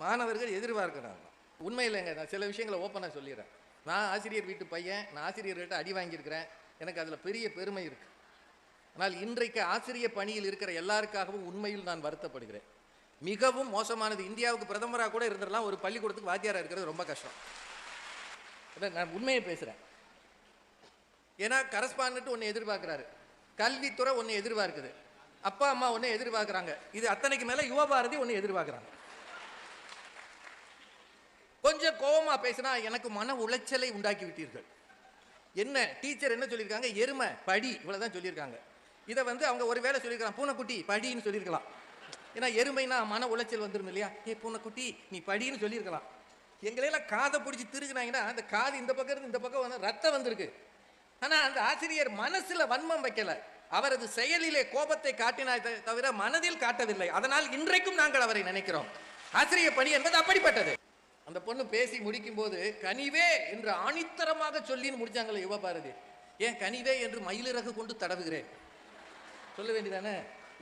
மாணவர்கள் எதிர்பார்க்கிறாங்க. உண்மையில்லைங்க, நான் சில விஷயங்களை ஓப்பனாக சொல்லிடுறேன். நான் ஆசிரியர் வீட்டு பையன், நான் ஆசிரியர்கிட்ட அடி வாங்கியிருக்கிறேன், எனக்கு அதில் பெரிய பெருமை இருக்குது. ஆனால் இன்றைக்கு ஆசிரியர் பணியில் இருக்கிற எல்லாருக்காகவும் உண்மையில் நான் வருத்தப்படுகிறேன். மிகவும் மோசமானது. இந்தியாவுக்கு பிரதமராக கூட இருந்துடலாம், ஒரு பள்ளிக்கூடத்துக்கு வாத்தியாராக இருக்கிறது ரொம்ப கஷ்டம். நான் உண்மையை பேசுகிறேன். ஏன்னா கரஸ்பாண்டன்ட் ஒன்று எதிர்பார்க்குறாரு, கல்வித்துறை ஒன்று எதிர்பார்க்குது, அப்பா அம்மா ஒன்று எதிர்பார்க்குறாங்க, இது அத்தனைக்கு மேலே யுவபாரதி ஒன்று எதிர்பார்க்குறாங்க. கொஞ்சம் கோபமா பேசினா எனக்கு மன உளைச்சலை உண்டாக்கி விட்டீர்கள். என்ன டீச்சர் என்ன சொல்லியிருக்காங்க? எருமை படி, இவ்வளவுதான் சொல்லியிருக்காங்க. இதை அவங்க ஒரு வேலை சொல்லியிருக்கலாம், பூனைக்குட்டி படின்னு சொல்லியிருக்கலாம். ஏன்னா எருமைனா மன உளைச்சல் வந்துடும் இல்லையா? பூனைக்குட்டி நீ படின்னு சொல்லியிருக்கலாம். எங்களையெல்லாம் காதை பிடிச்சி திருக்குனாங்கன்னா அந்த காது இந்த பக்கம் இருந்து இந்த பக்கம் வந்து ரத்தம் வந்திருக்கு. ஆனால் அந்த ஆசிரியர் மனசுல வன்மம் வைக்கல, அவரது செயலிலே கோபத்தை காட்டினாய் தவிர மனதில் காட்டவில்லை. அதனால் இன்றைக்கும் நாங்கள் அவரை நினைக்கிறோம். ஆசிரியர் பணி என்பது அப்படிப்பட்டது. அந்த பொண்ணு பேசி முடிக்கும் போது கனிவே என்று ஆணித்தரமாக சொல்லின்னு முடிச்சாங்களே யுவபாரதி. ஏன் கனிவே என்று மயிலிறகு கொண்டு தடவுகிறேன் சொல்ல வேண்டியதானே?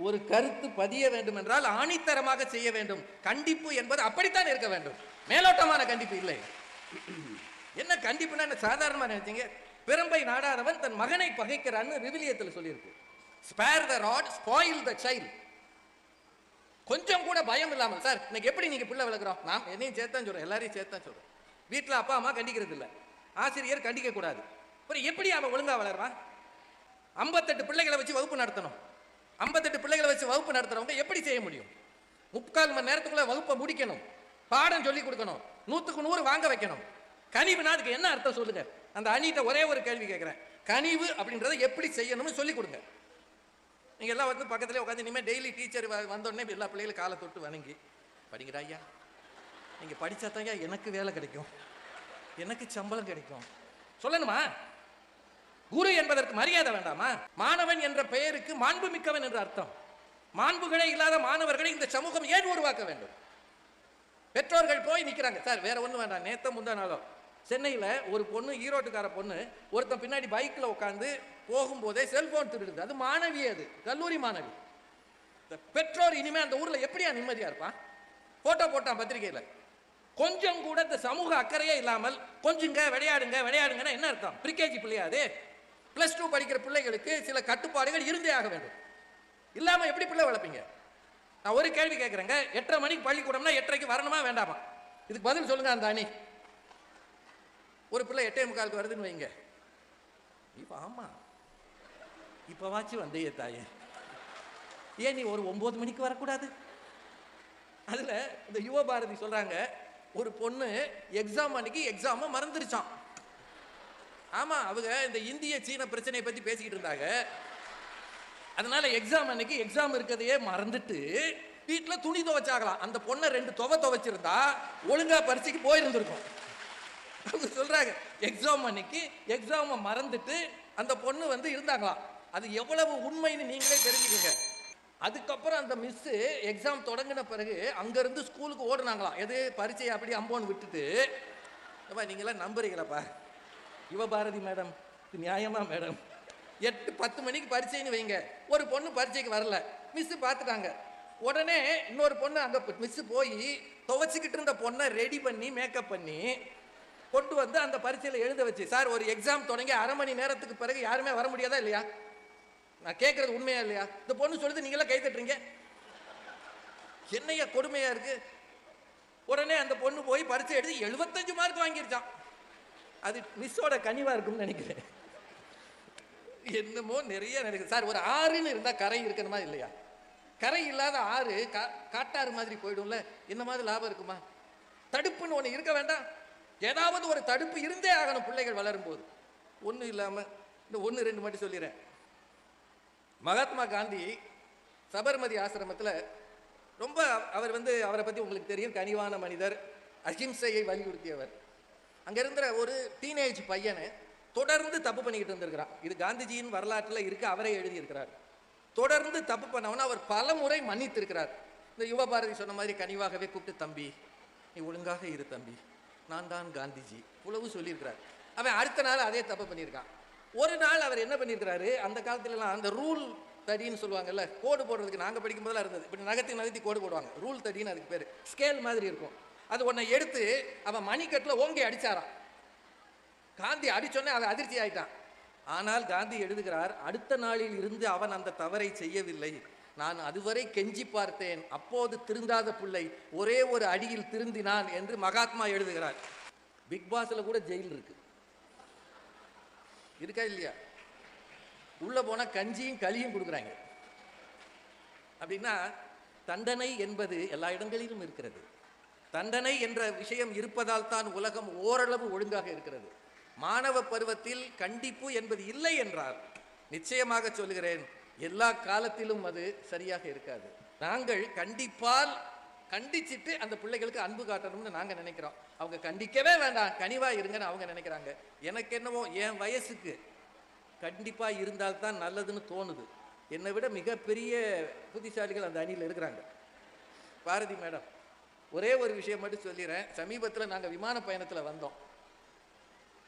ஒரு கருத்து பதிய வேண்டும் என்றால் ஆணித்தரமாக செய்ய வேண்டும். கண்டிப்பு என்பது அப்படித்தான் இருக்க வேண்டும், மேலோட்டமான கண்டிப்பு இல்லை. என்ன கண்டிப்புனா என்ன சாதாரணமாக நினைச்சீங்க? பெரும்பை நாடாதவன் தன் மகனை பகைக்கிறான்னு விவிலியத்தில் சொல்லியிருக்கு. Spare the rod spoil the child. கொஞ்சம் கூட பயம் இல்லாமல், சார் இன்னைக்கு எப்படி நீங்க பிள்ளை வளர்க்குறோம்? நான் என்னையும் சேர்த்தான் சொல்றேன், எல்லாரையும் சேர்த்தான் சொல்றேன். வீட்டில் அப்பா அம்மா கண்டிக்கிறது இல்லை, ஆசிரியர் கண்டிக்க கூடாது. அப்புறம் எப்படி அவன் ஒழுங்கா வளர்றான்? 58 பிள்ளைகளை வச்சு வகுப்பு நடத்தணும். 58 பிள்ளைகளை வச்சு வகுப்பு நடத்துறவங்க எப்படி செய்ய முடியும்? 3/4 மணி நேரத்துக்குள்ள வகுப்பை முடிக்கணும், பாடம் சொல்லி கொடுக்கணும், 100க்கு 100 வாங்க வைக்கணும். கனிவுனா அதுக்கு என்ன அர்த்தம் சொல்லுங்க? அந்த அணிகிட்ட ஒரே ஒரு கேள்வி கேட்கிறேன், கனிவு அப்படின்றத எப்படி செய்யணும்னு சொல்லி கொடுங்க. நீங்கள் எல்லாம் பக்கத்துலேயே உட்காந்து இனிமேல் டெய்லி டீச்சர் வந்தோடனே எல்லா பிள்ளைகளும் காலை தொட்டு வணங்கி படிக்கிறா ஐயா, நீங்கள் படித்தா தான் ஐயா எனக்கு வேலை கிடைக்கும், எனக்கு சம்பளம் கிடைக்கும் சொல்லணுமா? குரு என்பதற்கு மரியாதை வேண்டாமா? மாணவன் என்ற பெயருக்கு மாண்பு மிக்கவன் என்று அர்த்தம். மாண்புகளே இல்லாத மாணவர்களை இந்த சமூகம் ஏன் உருவாக்க வேண்டும்? பெற்றோர்கள் போய் நிற்கிறாங்க. சார் வேற ஒன்றும் வேண்டாம், நேற்று முந்தானாலும் சென்னையில் ஒரு பொண்ணு, ஈரோட்டுக்கார பொண்ணு, ஒருத்தன் பின்னாடி பைக்கில் உட்காந்து போகும்போதே செல்போன் திருடுது. அது மாணவி, அது கல்லூரி மாணவி. பெற்றோர் இனிமே அந்த ஊரில் எப்படியா நிம்மதியா இருப்பான்? போட்டோ போட்டான் பத்திரிகையில். கொஞ்சம் கூட இந்த சமூக அக்கறையே இல்லாமல் கொஞ்சங்க விளையாடுங்க விளையாடுங்கன்னா என்ன அர்த்தம்? ப்ரீகேஜி பிள்ளையாது, +2 படிக்கிற பிள்ளைகளுக்கு சில கட்டுப்பாடுகள் இருந்தே ஆக வேண்டும். இல்லாமல் எப்படி பிள்ளை வளர்ப்பீங்க? நான் ஒரு கேள்வி கேட்குறேங்க, 8:30 மணிக்கு பள்ளிக்கூடம்னா 8:30க்கு வரணுமா வேண்டாமா? இதுக்கு பதில் சொல்லுங்க. அந்த அணி ஒரு பிள்ளை 8:45 வருதுன்னு வைங்க, இப்போ ஆமா இப்போ வாச்சு வந்தையே தாயே, ஏன் நீ ஒரு 9 மணிக்கு வரக்கூடாது? அதில் இந்த யுவபாரதி சொல்றாங்க, ஒரு பொண்ணு எக்ஸாம் அன்னைக்கு எக்ஸாமை மறந்துருச்சான். ஆமா, அவங்க இந்த இந்திய சீன பிரச்சனையை பற்றி பேசிக்கிட்டு இருந்தாங்க. அதனால எக்ஸாம் அன்னைக்கு எக்ஸாம் இருக்கிறதையே மறந்துட்டு வீட்டில் துணி துவைச்சாகலாம். அந்த பொண்ணை 2 துவைச்சிருந்தா ஒழுங்கா பரீட்சைக்கு போயிருந்திருக்கும். அவங்க சொல்றாங்க, எக்ஸாம் அன்னைக்கு எக்ஸாமை மறந்துட்டு அந்த பொண்ணு இருந்தாங்களாம். அது எவ்வளவு உண்மைன்னு நீங்களே தெரிஞ்சுக்கோங்க. அதுக்கப்புறம் அந்த மிஸ் எக்ஸாம் தொடங்கின பிறகு அங்கிருந்து ஸ்கூலுக்கு ஓடுனாங்களாம். எது பரீட்சையை அப்படி அம்போன்னு விட்டுட்டு. நீங்களாம் நம்புறீங்களாப்பா? யுவபாரதி மேடம் நியாயமா மேடம்? 8-10 மணிக்கு பரீட்சைன்னு வைங்க, ஒரு பொண்ணு பரீட்சைக்கு வரல, மிஸ் பார்த்துட்டாங்க. உடனே இன்னொரு பொண்ணு அங்கே மிஸ் போய் துவைச்சிக்கிட்டு இருந்த பொண்ணை ரெடி பண்ணி மேக்கப் பண்ணி கொண்டு வந்து அந்த பரீட்சையில் எழுத வச்சு, சார் ஒரு எக்ஸாம் தொடங்கி 1/2 மணி நேரத்துக்கு பிறகு யாருமே வர முடியாதா இல்லையா? நான் கேட்கறது உண்மையா இல்லையா? இந்த பொண்ணு சொல்லுது, நீங்களா கை தட்டுறீங்க, என்னையா கொடுமையா இருக்கு? உடனே அந்த பொண்ணு போய் பரீட்சை எழுதி 75 மார்க் வாங்கிருச்சான். அது மிஸ்ஸோட கனிவா இருக்கும்னு நினைக்கிறேன். என்னமோ நிறைய நடக்குது சார். ஒரு ஆறுன்னு இருந்தா கரை இருக்கணுமா இல்லையா? கரை இல்லாத ஆறு காட்டாறு மாதிரி போயிடும்ல, என்ன மாதிரி லாபம் இருக்குமா? தடுப்புன்னு ஒன்று இருக்க வேண்டாம்? ஏதாவது ஒரு தடுப்பு இருந்தே ஆகணும் பிள்ளைகள் வளரும் போது. ஒன்றும் இல்லாமல் இந்த 1-2 மட்டும் சொல்லிடுறேன். மகாத்மா காந்தி சபர்மதி ஆசிரமத்தில் ரொம்ப அவர் அவரை பற்றி உங்களுக்கு தெரியும், கனிவான மனிதர், அஹிம்சையை வலியுறுத்தியவர். அங்கே இருக்கிற ஒரு டீனேஜ் பையனை தொடர்ந்து தப்பு பண்ணிக்கிட்டு இருந்திருக்கிறான். இது காந்திஜியின் வரலாற்றில் இருக்கு, அவரே எழுதியிருக்கிறார். தொடர்ந்து தப்பு பண்ணவன அவர் பல முறை மன்னித்திருக்கிறார். இந்த யுவபாரதி சொன்ன மாதிரி கனிவாகவே கூப்பிட்டு, தம்பி நீ ஒழுங்காக இரு தம்பி, நான் தான் காந்திஜி உழவு சொல்லியிருக்கிறார். அவன் அடுத்த நாள் அதே தப்பு பண்ணியிருக்கான். ஒரு நாள் அவர் என்ன பண்ணியிருக்கிறாரு, அந்த காலத்துலலாம் அந்த ரூல் தடின்னு சொல்லுவாங்கல்ல, கோடு போடுறதுக்கு நாங்கள் படிக்கும் போதெல்லாம் இருந்தது. இப்படி நகர்த்தி கோடு போடுவாங்க, ரூல் தடின்னு அதுக்கு பேர். ஸ்கேல் மாதிரி இருக்கும். அது ஒன்றை எடுத்து அவன் மணிக்கட்டில் ஓங்கி அடிச்சாரான். காந்தி அடிச்சோன்னே அவன் அதிர்ச்சி ஆயிட்டான். ஆனால் காந்தி எழுதுகிறார், அடுத்த நாளில் இருந்து அவன் அந்த தவறை செய்யவில்லை. நான் அதுவரை கெஞ்சி பார்த்தேன், அப்போது திருந்தாத பிள்ளை ஒரே ஒரு அடியில் திருந்தினான் என்று மகாத்மா எழுதுகிறார். பிக் பாஸ்ல கூட ஜெயில் இருக்கு, இருக்கா இல்லையா? உள்ள போனா கஞ்சியும் களியும் கொடுக்குறாங்க. அப்படின்னா தண்டனை என்பது எல்லா இடங்களிலும் இருக்கிறது. தண்டனை என்ற விஷயம் இருப்பதால் தான் உலகம் ஓரளவு ஒழுங்காக இருக்கிறது. மாணவ பருவத்தில் கண்டிப்பு என்பது இல்லை என்றால் நிச்சயமாக சொல்லுகிறேன், எல்லா காலத்திலும் அது சரியாக இருக்காது. நாங்கள் கண்டிப்பால் கண்டிச்சிட்டு அந்த பிள்ளைகளுக்கு அன்பு காட்டணும்னு நாங்கள் நினைக்கிறோம். அவங்க கண்டிக்கவே வேண்டாம், கனிவா இருங்கன்னு அவங்க நினைக்கிறாங்க. எனக்கு என்னவோ என் வயசுக்கு கண்டிப்பா இருந்தால்தான் நல்லதுன்னு தோணுது. என்னை விட மிகப்பெரிய புத்திசாலிகள் அந்த அணியில் இருக்கிறாங்க. பாரதி மேடம், ஒரே ஒரு விஷயம் மட்டும் சொல்லிடுறேன். சமீபத்தில் நாங்கள் விமான பயணத்தில் வந்தோம்.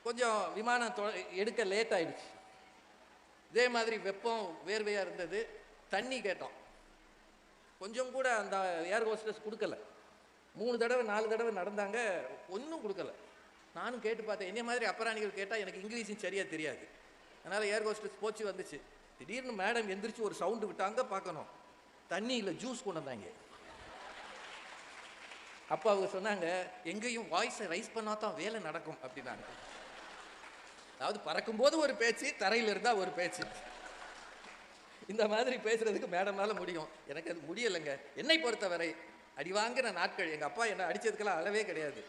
கொஞ்சம் விமானம் எடுக்க லேட் ஆயிடுச்சு. இதே மாதிரி வெப்பம் வேர்வையாக இருந்தது. தண்ணி கேட்டோம், கொஞ்சம் கூட அந்த ஏர் ஹோஸ்டஸ் கொடுக்கல. 3 தடவை 4 தடவை நடந்தாங்க, ஒன்றும் கொடுக்கல. நானும் கேட்டு பார்த்தேன். என்னை மாதிரி அப்பராணிகள் கேட்டால் எனக்கு இங்கிலீஷும் சரியாக தெரியாது. அதனால் ஏர் ஹோஸ்டஸ் போச்சு வந்துச்சு. திடீர்னு மேடம் எந்திரிச்சு ஒரு சவுண்டு விட்டாங்க. பார்க்கணும், தண்ணி இல்லை, ஜூஸ் கொண்டு வந்தாங்க. அப்போ அவங்க சொன்னாங்க, எங்கேயும் வாய்ஸை ரைஸ் பண்ணால் தான் வேலை நடக்கும் அப்படின்னாங்க. அதாவது பறக்கும்போது ஒரு பேச்சு, தரையில் இருந்தால் ஒரு பேச்சு. இந்த மாதிரி பேசுறதுக்கு மேடம்னால முடியும், எனக்கு அது முடியலைங்க. என்னை பொறுத்தவரை அடிவாங்கின நாட்கள், எங்கள் அப்பா என்னை அடித்ததுக்கெல்லாம் அளவே கிடையாது.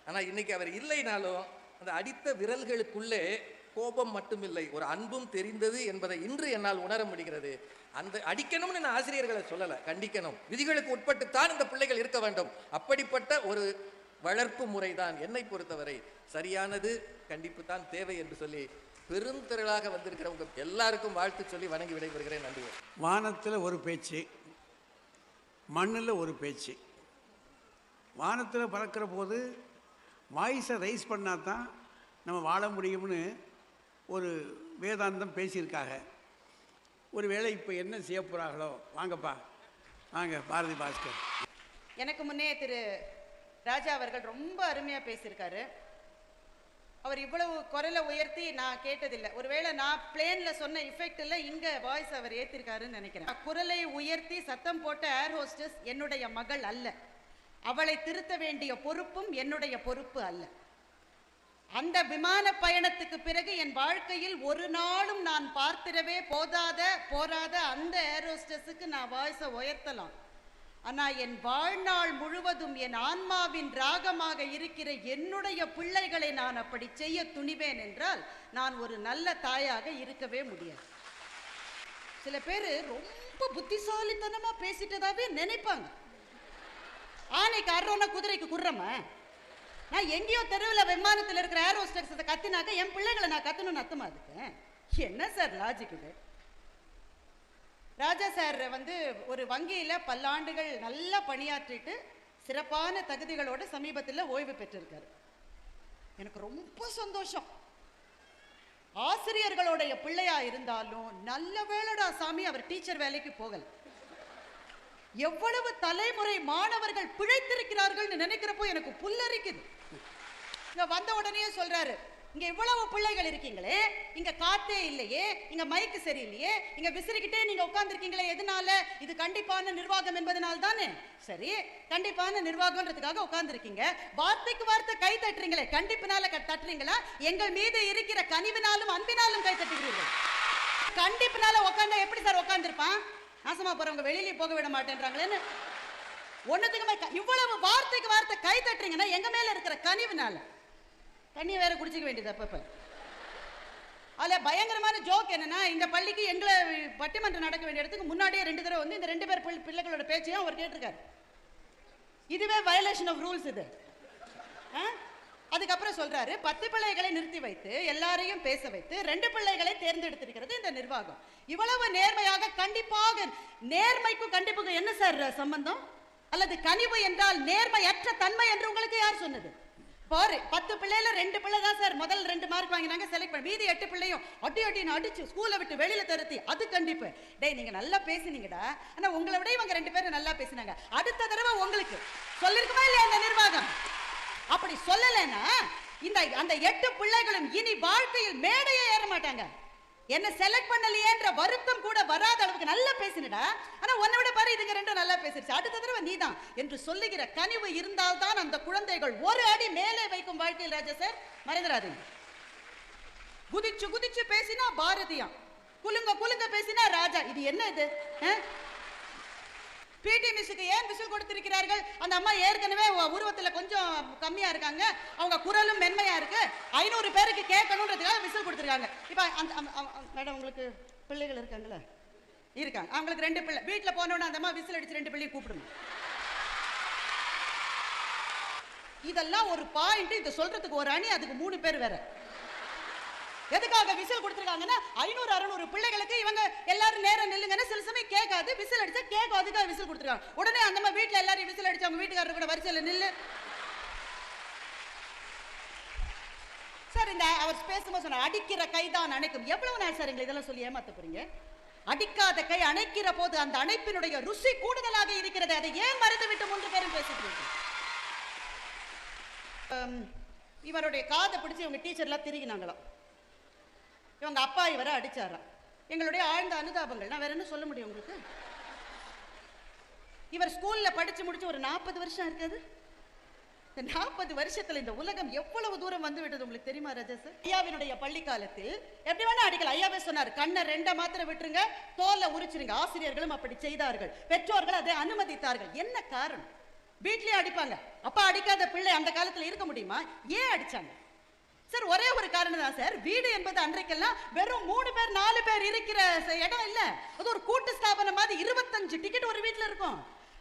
ஆனால் இன்னைக்கு அவர் இல்லைனாலும் அந்த அடித்த விரல்களுக்குள்ளே கோபம் மட்டுமில்லை, ஒரு அன்பும் தெரிந்தது என்பதை இன்று என்னால் உணர முடிகிறது. அந்த அடிக்கணும்னு நான் ஆசிரியர்களை சொல்லலை, கண்டிக்கணும். விதிகளுக்கு உட்பட்டுத்தான் இந்த பிள்ளைகள் இருக்க வேண்டும். அப்படிப்பட்ட ஒரு வளர்ப்பு முறைதான் என்னை பொறுத்தவரை சரியானது. கண்டிப்பு தான் தேவை என்று சொல்லி பெருந்திரளாக வந்திருக்கிற உங்க எல்லாருக்கும் வாழ்த்து சொல்லி வணங்கி விடைபெறுகிறேன். நன்றி. வானத்தில் ஒரு பேச்சு, மண்ணில் ஒரு பேச்சு. வானத்தில் பறக்கிற போது வாய்ஸை ரைஸ் பண்ணால் தான் நம்ம வாழ முடியும்னு ஒரு வேதாந்தம் பேசியிருக்காங்க. ஒரு வேளை இப்போ என்ன செய்ய போகிறாங்களோ? வாங்கப்பா, வாங்க பாரதி பாஸ்கர். எனக்கு முன்னே திரு ராஜா அவர்கள் ரொம்ப அருமையாக பேசியிருக்காரு. அவர் இவ்வளவு குரலை உயர்த்தி நான் கேட்டதில்லை. ஒருவேளை நான் பிளேனில் சொன்ன இஃபெக்டில் இங்கே வாய்ஸ் அவர் ஏற்றிருக்காருன்னு நினைக்கிறேன். குரலை உயர்த்தி சத்தம் போட்ட ஏர் ஹோஸ்டஸ் என்னுடைய மகள் அல்ல. அவளை திருத்த வேண்டிய பொறுப்பும் என்னுடைய பொறுப்பு அல்ல. அந்த விமான பயணத்துக்கு பிறகு என் வாழ்க்கையில் ஒரு நாளும் நான் பார்த்திடவே போராத அந்த ஏர் ஹோஸ்டஸுக்கு நான் வாய்ஸை உயர்த்தலாம். ஆனால் என் வாழ்நாள் முழுவதும் என் ஆன்மாவின் ராகமாக இருக்கிற என்னுடைய பிள்ளைகளை நான் அப்படி செய்ய துணிவேன் என்றால் நான் ஒரு நல்ல தாயாக இருக்கவே முடியாது. சில பேர் ரொம்ப புத்திசாலித்தனமாக பேசிட்டதாவே நினைப்பாங்க. ஆனைக்கு அறோன்னா குதிரைக்கு குர்றமா? நான் எங்கேயோ தெருவில் விமானத்தில் இருக்கிற ஏர் ஹோஸ்டஸ் அதை கத்தினாக்க என் பிள்ளைகளை நான் கத்தணும்னு அர்த்தமா இருக்கேன்? என்ன சார் லாஜிக் இது? ராஜா சார் ஒரு வங்கியில் பல்லாண்டுகள் நல்லா பணியாற்றிட்டு சிறப்பான தகுதிகளோடு சமீபத்தில் ஓய்வு பெற்றிருக்காரு. எனக்கு ரொம்ப சந்தோஷம். ஆசிரியர்களுடைய பிள்ளையா இருந்தாலும் நல்ல வேலைடா சாமி அவர் டீச்சர் வேலைக்கு போகல. எவ்வளவு தலைமுறை மாணவர்கள் பிழைத்திருக்கிறார்கள் நினைக்கிறப்போ எனக்கு புல்லரிக்குது. இங்க வந்த உடனே சொல்றாரு, இங்க இவ்வளவு பிள்ளைகள் இருக்கீங்களே, இங்க காத்தே இல்லையே, இங்க மைக்கு சரியில்லையே, இங்க விசிறிக்கிட்டே நீங்க உட்கார்ந்துருக்கீங்களே, எதனால? இது கண்டிப்பான நிர்வாகம் என்பதனால் தானே. சரி, கண்டிப்பான நிர்வாகம்ன்றதுக்காக உட்கார்ந்துருக்கீங்க. வார்த்தைக்கு வார்த்தை கை தட்டுறீங்களே, கண்டிப்பினால தட்டுறீங்களா? எங்கள் மீது இருக்கிற கனிவினாலும் அன்பினாலும் கை தட்டுகிறீர்கள். கண்டிப்பினால உட்கார்ந்தா எப்படி சார் உட்கார்ந்துருப்பான்? நாசமா போறவங்க வெளியிலே போக விட மாட்டேன்றாங்களேன்னு ஒன்னதுக்குமே இவ்வளவு வார்த்தைக்கு வார்த்தை கை தட்டுறீங்கன்னா எங்க மேல இருக்கிற கனிவினால. தண்ணி வேற குடிச்சிக்க வேண்டியது அப்பப்ப. அதில் பயங்கரமான ஜோக் என்னன்னா, இந்த பள்ளிக்கு எங்களை பட்டிமன்றம் நடக்க வேண்டிய இடத்துக்கு முன்னாடியே 2 தடவை இந்த 2 பேர் பிள்ளைகளோட பேச்சையும் அவர் கேட்டிருக்காரு. இதுவே வயலேஷன் ஆஃப் ரூல்ஸ் இது. அதுக்கப்புறம் சொல்றாரு, 10 பிள்ளைகளை நிறுத்தி வைத்து எல்லாரையும் பேச வைத்து 2 பிள்ளைகளை தேர்ந்தெடுத்திருக்கிறது இந்த நிர்வாகம். இவ்வளவு நேர்மையாக, கண்டிப்பாக நேர்மைக்கும் கண்டிப்புக்கும் என்ன சார் சம்பந்தம்? அல்லது கனிவு என்றால் நேர்மையற்ற தன்மை என்று உங்களுக்கு யார் சொன்னது? 10 பிள்ளைல 2 பிள்ளை தான் சார் முதல் 2 மார்க் வாங்கினாங்க, செலக்ட் பண்ணி மீதி 8 பிள்ளையும் அடின்னு அடிச்சு ஸ்கூலை விட்டு வெளியில தருத்தி. அது கண்டிப்பு. டேய், நீங்க நல்லா பேசினீங்கடா, ஆனா உங்களை விட இவங்க 2 பேரும் நல்லா பேசினாங்க, அடுத்த தடவை உங்களுக்கு சொல்லிருக்குமா இல்லையா அந்த நிர்வாகம்? அப்படி சொல்லலைன்னா இந்த அந்த 8 பிள்ளைகளும் இனி வாழ்க்கையில் மேடையே ஏற மாட்டாங்க. என்ன செலக்ட் பண்ணலையேன்ற வருத்தம் கூட வராத அளவுக்கு நல்லா பேசினடா, ஆனா உன்னை விட பாரு இதுங்க ரெண்டும் நல்லா பேசிருச்சு, அடுத்த தடவை நீதான் என்று சொல்லுகிற கனிவு இருந்தால்தான் அந்த குழந்தைகள் ஒரு அடி மேலே வைக்கும் வாழ்க்கையில். ராஜா சார் மறந்துடாதீங்க. குதிச்சு குதிச்சு பேசினா பாரதியாம், குலுங்க குலுங்க பேசினா ராஜா. இது என்ன இது? பிடி மிஸ்ஸுக்கு ஏன் விசில் கொடுத்திருக்கிறார்கள்? அந்த அம்மா ஏற்கனவே உருவத்துல கொஞ்சம் கம்மியா இருக்காங்க, அவங்க குரலும் மென்மையா இருக்கு, 500 பேருக்கு கேட்கணும்ன்றதுக்காக விசில் கொடுத்திருக்காங்க. இப்ப மேடம் உங்களுக்கு பிள்ளைகள் இருக்காங்களா? இருக்காங்க. அவங்களுக்கு 2 பிள்ளை. வீட்டுல போனோன்னு அந்த அம்மா விசில் அடிச்சு 2 பிள்ளையும் கூப்பிடணும். இதெல்லாம் ஒரு பாயிண்ட். இதை சொல்றதுக்கு ஒரு அணி, அதுக்கு 3 பேர் வேற. எதுக்காக விசில் கொடுத்திருக்காங்கன்னா 500 600 பிள்ளைகளுக்கு இவங்க எல்லாரும் நேரம் நில்லுங்கன்னா சில சமயம் கேட்காது, விசில் அடிச்சா கேட்கும், அதுக்காக விசில் கொடுத்திருக்காங்க. உடனே அந்த மாதிரி வீட்டுல எல்லாரும் விசில் அடிச்சு அவங்க வீட்டுக்காரர் கூட வரிசையில நில்லு சார். இந்த அவர் பேசும்போது சொன்னார் அடிக்கிற கைதான் அணைக்கும். எவ்வளவு நாள் சார் எங்களை இதெல்லாம் சொல்லி ஏமாத்த போறீங்க? அடிக்காத கை அணைக்கிற போது அந்த அணைப்பினுடைய ருசி கூடுதலாக இருக்கிறது. அதை ஏன் மறந்து விட்டு 3 பேரும் பேசிட்டு இவருடைய காதை பிடிச்சி இவங்க டீச்சர்லாம் திருகினாங்களாம். இவங்க அப்பா இவரை அடிச்சாராம். எங்களுடைய ஆழ்ந்த அனுதாபங்கள். நான் வேற என்ன சொல்ல முடியும் உங்களுக்கு? இவர் ஸ்கூல்ல படிச்சு முடிச்சு ஒரு 40 வருஷம் இருக்காது. இந்த 40 வருஷத்துல இந்த உலகம் எவ்வளவு தூரம் வந்து விட்டது உங்களுக்கு தெரியுமா ராஜா சார்? ஐயாவினுடைய பள்ளி காலத்தில் எப்படி வேணா அடிக்கலாம். ஐயாவே சொன்னார், கண்ணை 2 மாத்திரம் விட்டுருங்க, தோலை உரிச்சிருங்க. ஆசிரியர்களும் அப்படி செய்தார்கள், பெற்றோர்கள் அதை அனுமதித்தார்கள். என்ன காரணம்? வீட்லயே அடிப்பாங்க. அப்பா அடிக்காத பிள்ளை அந்த காலத்துல இருக்க முடியுமா? ஏன் அடிச்சாங்க சார்? ஒரே ஒரு காரணம் தான் சார். வீடு என்பது அன்றைக்கெல்லாம் வெறும் 3 பேர் 4 பேர் இருக்கிற இடம் இல்ல. அது ஒரு கூட்டு ஸ்தாபனம் மாதிரி. 25 டிக்கெட் ஒரு வீட்டுல இருக்கும்.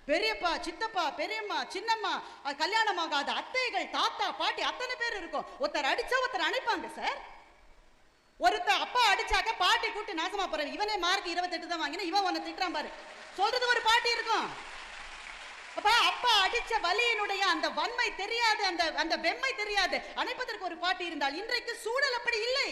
பெரியப்பா, சித்தப்பா, பெரியம்மா, சின்னம்மா, கல்யாணம் ஆகாத அத்தைகள், தாத்தா, பாட்டி, அத்தனை பேர் இருக்கும். ஒருத்தர் அடிச்சா ஒருத்தர் அணைப்பாங்க சார். ஒருத்தர் அப்பா அடிச்சாக்க பாட்டி கூட்டி நாசமா போறாரு. இவனே மார்க் 28 தான் வாங்கினா, இவன் உன்னை திட்டுறான் பாரு, சொல்றது ஒரு பாட்டி இருக்கும். அப்பா அடிச்ச வலியினுடைய அந்த வன்மை தெரியாது, அந்த வெம்மை தெரியாது. அணைப்பதற்கு ஒரு பாட்டி இருந்தால். இன்றைக்கு சூழல் அப்படி இல்லை.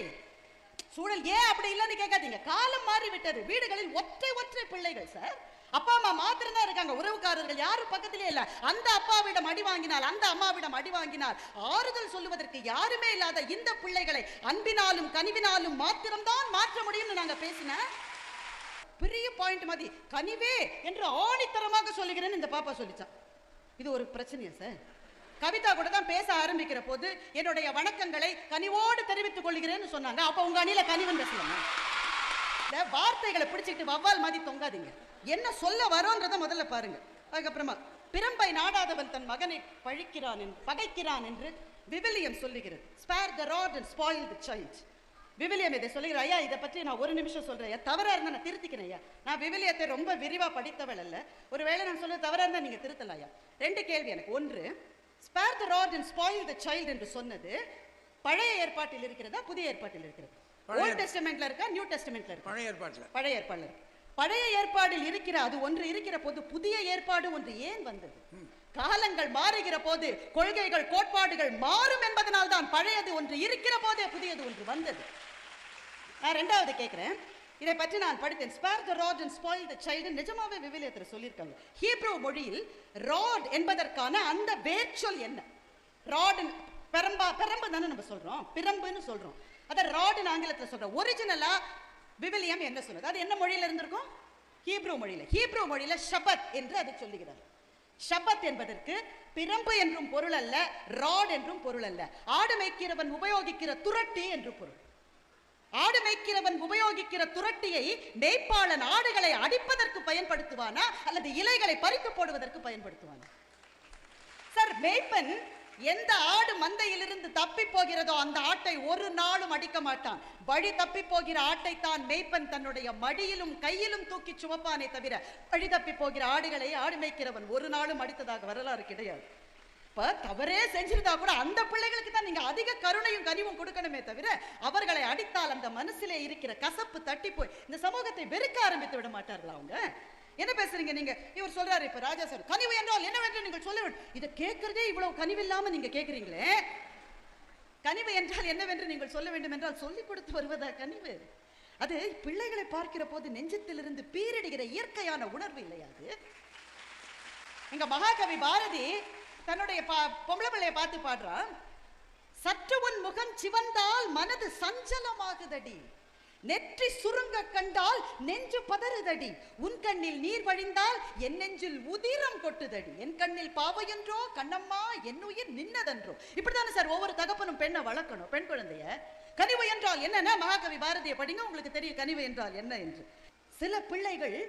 சூழல் ஏன் அப்படி இல்லைன்னு கேட்காதீங்க. காலம் மாறி விட்டது. வீடுகளில் ஒற்றை பிள்ளைகள் சார். அப்பா அம்மா மாத்திரம் தான் இருக்காங்க, உறவுக்காரர்கள் யாரும் பக்கத்திலே இல்ல. அந்த அப்பாவிடம் அடி வாங்கினால், அந்த அம்மாவிடம் அடி வாங்கினால் ஆறுதல் சொல்லுவதற்கு யாருமே இல்லாத இந்த பிள்ளைகளை அன்பினாலும் கனிவினாலும் மாத்திரம்தான் மாற்ற முடியும்னு நாங்க பேசின பெரிய பாயிண்ட் மாதிரி. கனிவே என்று ஆணித்தரமாக சொல்லுகிறேன்னு இந்த பாப்பா சொல்லிச்சான். இது ஒரு பிரச்சனையா சார்? கவிதா கூட தான் பேச ஆரம்பிக்கிற போது என்னுடைய வணக்கங்களை கனிவோடு தெரிவித்துக் கொள்கிறேன்னு சொன்னாங்க. அப்ப உங்க அணியில கனிவன் பேசலாமா? வார்த்தைகளை பிடிச்சிட்டு வவ்வால் மாதிரி தொங்காதீங்க. என்ன சொல்ல வரோன்றத முதல்ல பாருங்க. அதுக்கப்புறமா பிரம்பை நாடாதவன் தன் மகனை பகைக்கிறான் என்று விவிலியம் சொல்லுகிறது. Spare the rod and spoil the child. விவிலியம் இதை சொல்லுகிற. ஐயா இதை பற்றி நான் ஒரு நிமிஷம் சொல்றேன். தவறா இருந்தா நான் திருத்திக்கிறேன் ஐயா. நான் விவிலியத்தை ரொம்ப விரிவா படித்தவள் அல்ல. ஒருவேளை நான் சொல்ல தவறா இருந்தா நீங்க திருத்தலாம் ஐயா. 2 கேள்வி எனக்கு. ஒன்று, spare the rod and spoil the child என்று சொன்னது பழைய ஏற்பாட்டில் இருக்கிறதா புதிய ஏற்பாட்டில் இருக்கிறது? ஓல்ட் டெஸ்டமெண்ட்ல இருக்கா நியூ டெஸ்டமெண்ட்ல இருக்கா? பழைய ஏற்பாட்டில். பழைய ஏற்பாடுல இருக்கு. பழைய ஏற்பாடில் இருக்கிற அது ஒன்று இருக்கிற போது புதிய ஏற்பாடு ஒன்று ஏன் வந்தது? காலங்கள் மாறுகிற போது கொள்கைகள் கோட்பாடுகள் மாறும் என்பதனால் தான் பழையது ஒன்று இருக்கிற போதே புதியது ஒன்று வந்தது. நான் 2வது கேட்கிறேன். இதை பற்றி நான் படித்தேன். Spare the rod and spoil the child நிஜமாவே விவிலியத்தில் சொல்லியிருக்காங்க. ஹீப்ரூ மொழியில் ராட் என்பதற்கான அந்த வேர்ச்சொல் என்ன? ராட் பெரம்பு தானே நம்ம சொல்றோம், பிரம்புன்னு சொல்றோம். அத ராட்னு ஆங்கிலத்தில் சொல்றோம். ஒரிஜினலா விவிலியம் என்ன சொல்றது? அது என்ன மொழியில இருந்திருக்கும்? ஹீப்ரூ மொழியில. ஹீப்ரூ மொழியில ஷபத் என்று அது சொல்லுகிறார். ஷபத் என்பதற்கு பிரம்பு என்றும் பொருள் அல்ல, ராட் என்றும் பொருள் அல்ல. ஆடு மேய்க்கிறவன் உபயோகிக்கிற துரட்டி என்று பொருள். ஆடு மேய்க்கிறவன் உபயோகிக்கிற துரட்டியை மேய்ப்பாளன் ஆடுகளை அடிப்பதற்கு பயன்படுத்துவானா அல்லது இலைகளை பறித்து போடுவதற்கு பயன்படுத்துவானா? சார், மேய்ப்பன் எந்த ஆடு மந்தையிலிருந்து தப்பி போகிறதோ அந்த ஆட்டை ஒரு நாளும் அடிக்க மாட்டான். வழி தப்பி போகிற ஆட்டை தான் மேய்ப்பன் தன்னுடைய மடியிலும் கையிலும் தூக்கி சுமப்பானே தவிர வழி தப்பி போகிற ஆடுகளை ஆடு மேய்க்கிறவன் ஒரு நாளும் அடித்ததாக வரலாறு கிடையாது. தவறே செஞ்சிருந்தா கூட அந்த பிள்ளைகளுக்கு தான் நீங்க அதிக கருணையும் கனிவும் கொடுக்கணுமே தவிர அவர்களை அடித்தால் அந்த மனசிலே இருக்கிற கசப்பு தட்டி போய் இந்த சமூகத்தை வெறுக்க ஆரம்பித்து விட மாட்டார்களா? அவங்க என்ன பேசுறீங்க நீங்க? இவர் சொல்றாரு இப்ப ராஜா சார், கனிவு என்றால் என்னவென்று நீங்கள் சொல்ல வேண்டும். இதை கேட்கறதே இவ்வளவு கனிவு இல்லாம நீங்க கேட்கறீங்களே. கனிவு என்றால் என்னவென்று நீங்கள் சொல்ல வேண்டும் என்றால் சொல்லிக் கொடுத்து வருவதா கனிவு? அது பிள்ளைகளை பார்க்கிற போது நெஞ்சத்திலிருந்து பீரிடுகிற இயற்கையான உணர்வு இல்லையா? அது எங்க மகாகவி பாரதி தன்னுடைய பொம்பளை பிள்ளைய பார்த்து பாடுறான். சற்று உன் முகம் சிவந்தால் மனது சஞ்சலமாகுதடி, நெற்றி சுருங்க கண்டால் நெஞ்சு பதறுதடி, உன் கண்ணில் நீர் வழிந்தால் என் நெஞ்சில் உதிரம் கொட்டுதடி, என் கண்ணில் பாவையென்றோ கண்ணம்மா என் உயிர் நின்னதென்றோ. இப்படித்தானே சார் ஒவ்வொரு தகப்பனும் பெண்ணை வளர்க்கணும். பெண் குழந்தைய கனிவு என்றால் என்னன்னா மகாகவி பாரதியை படிங்க, உங்களுக்கு தெரியும் கனிவு என்றால் என்ன என்று. சில பிள்ளைகள்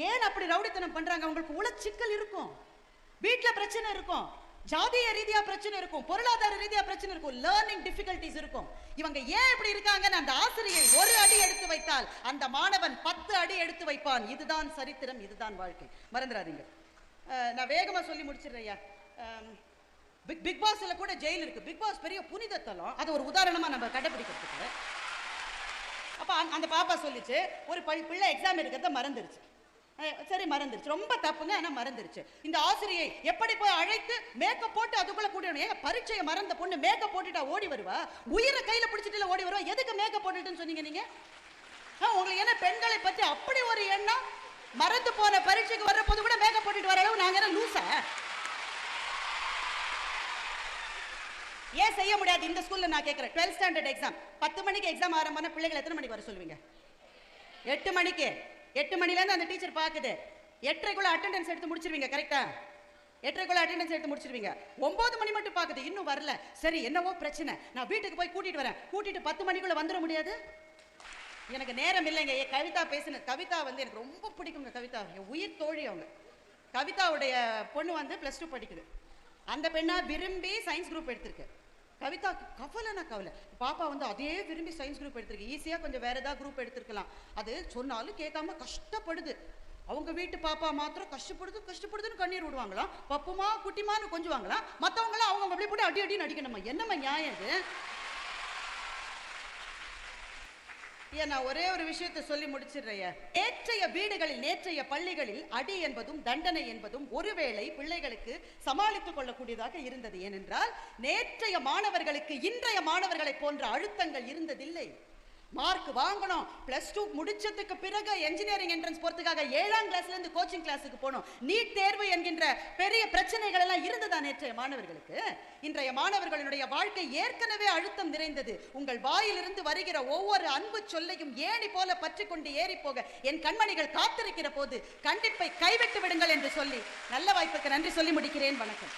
ஏன் அப்படி ரவுடித்தனம் பண்றாங்க? அவங்களுக்கு உளச்சிக்கல் இருக்கும், வீட்டுல பிரச்சனை இருக்கும், ஜாதிய ரீதியா பிரச்சனை இருக்கும், பொருளாதார ரீதியா பிரச்சனை இருக்கும், லேர்னிங் டிஃபிகல்டிஸ் இருக்கும். இவங்க ஏன் இப்படி இருக்காங்கன்னு அந்த ஆசிரியை ஒரு அடி எடுத்து வைத்தால் அந்த மாணவன் 10 அடி எடுத்து வைப்பான். இதுதான் சரித்திரம், இதுதான் வாழ்க்கை. மறந்துடாதீங்க. நான் வேகமா சொல்லி முடிச்சிடுறேன். பிக் பாஸ்ல கூட ஜெயில் இருக்கு. பிக் பாஸ் பெரிய புனித தலம், அது ஒரு உதாரணமா நம்ம கடைபிடிக்கிறதுக்கு. அப்ப அந்த பாப்பா சொல்லிச்சு, ஒரு பிள்ளை எக்ஸாம் எடுக்கிறத மறந்துருச்சு. சரி மறந்துருச்சு, ரொம்ப தப்புங்க, ஆனா மறந்துருச்சு. இந்த ஆசிரியை எப்படி போய் அழைத்து மேக்கப் போட்டு அதுக்குள்ள கூட்டிடணும். ஏங்க பரீட்சையை மறந்த பொண்ணு மேக்கப் போட்டுட்டா ஓடி வருவா? உயிரை கையில பிடிச்சிட்டு ஓடி வருவா? எதுக்கு மேக்கப் போட்டுட்டுன்னு சொன்னீங்க நீங்க? உங்களுக்கு என்ன பெண்களை பத்தி அப்படி ஒரு எண்ணம்? மறந்து போன பரீட்சைக்கு வர்ற போது கூட மேக்கப் போட்டுட்டு வர அளவு நாங்க என்ன லூசா? ஏன் செய்ய முடியாது? இந்த ஸ்கூல்ல நான் கேட்கிறேன், 12th ஸ்டாண்டர்ட் எக்ஸாம் 10 மணிக்கு எக்ஸாம் ஆரம்பமான பிள்ளைகள் எத்தனை மணிக்கு வர சொல்லுவீங்க? 8 மணிக்கு. 8 மணில இருந்து அந்த டீச்சர் பாக்குது, 8:30க்குள்ள அட்டெண்டன்ஸ் எடுத்து முடிச்சிருவீங்க. கரெக்டா? 8:30க்குள்ள அட்டெண்டன்ஸ் எடுத்து முடிச்சிருவீங்க. 9 மணி மட்டும் பாக்குது, இன்னும் வரல. சரி என்னவோ பிரச்சனை, நான் வீட்டுக்கு போய் கூட்டிட்டு வரேன். கூட்டிட்டு 10 மணிக்குள்ள வந்துட முடியாது? எனக்கு நேரம் இல்லைங்க. கவிதா பேசின கவிதா வந்து எனக்கு ரொம்ப பிடிக்குங்க. கவிதா என் உயிர் தோழி. அவங்க கவிதாவுடைய பொண்ணு வந்து +2 படிக்குது. அந்த பெண்ணா விரும்பி சயின்ஸ் குரூப் எடுத்திருக்கு. கவிதா கவலைனா கவலை. பாப்பா வந்து அதே விரும்பி சயின்ஸ் குரூப் எடுத்திருக்கு. ஈஸியா கொஞ்சம் வேற ஏதாவது குரூப் எடுத்திருக்கலாம். அது சொன்னாலும் கேட்காம கஷ்டப்படுது. அவங்க வீட்டு பாப்பா மாத்திரம் கஷ்டப்படுதுன்னு கண்ணீர் விடுவாங்களாம். பப்புமா குட்டிமான்னு கொஞ்சுவாங்களாம். மற்றவங்களாம் அவங்க அப்படி போட்டு அடி அடி நடிக்கணுமா? என்னம்மா நியாயம் இது? நான் ஒரே ஒரு விஷயத்தை சொல்லி முடிச்சிடுறேன். நேற்றைய வீடுகளில், நேற்றைய பள்ளிகளில் அடி என்பதும் தண்டனை என்பதும் ஒருவேளை பிள்ளைகளுக்கு சமாளித்துக் கொள்ளக்கூடியதாக இருந்தது. ஏனென்றால் நேற்றைய மாணவர்களுக்கு இன்றைய மாணவர்களை போன்ற அழுத்தங்கள் இருந்ததில்லை. மார்க் வாங்கணும், +2 முடிச்சதுக்கு பிறகு என்ஜினியரிங் என்ட்ரன்ஸ் போறதுக்காக 7ஆம் கிளாஸ்ல இருந்து கோச்சிங் கிளாஸுக்கு போகணும், நீட் தேர்வு என்கின்ற பெரிய பிரச்சனைகள் எல்லாம் இருந்ததா நேற்றைய மாணவர்களுக்கு? இன்றைய மாணவர்களுடைய வாழ்க்கை ஏற்கனவே அழுத்தம் நிறைந்தது. உங்கள் வாயிலிருந்து வருகிற ஒவ்வொரு அன்பு சொல்லையும் ஏணி போல பற்றி கொண்டு ஏறி போக என் கண்மணிகள் காத்திருக்கிற போது கண்டிப்பை கைவிட்டு விடுங்கள் என்று சொல்லி நல்ல வாய்ப்புக்கு நன்றி சொல்லி முடிக்கிறேன். வணக்கம்.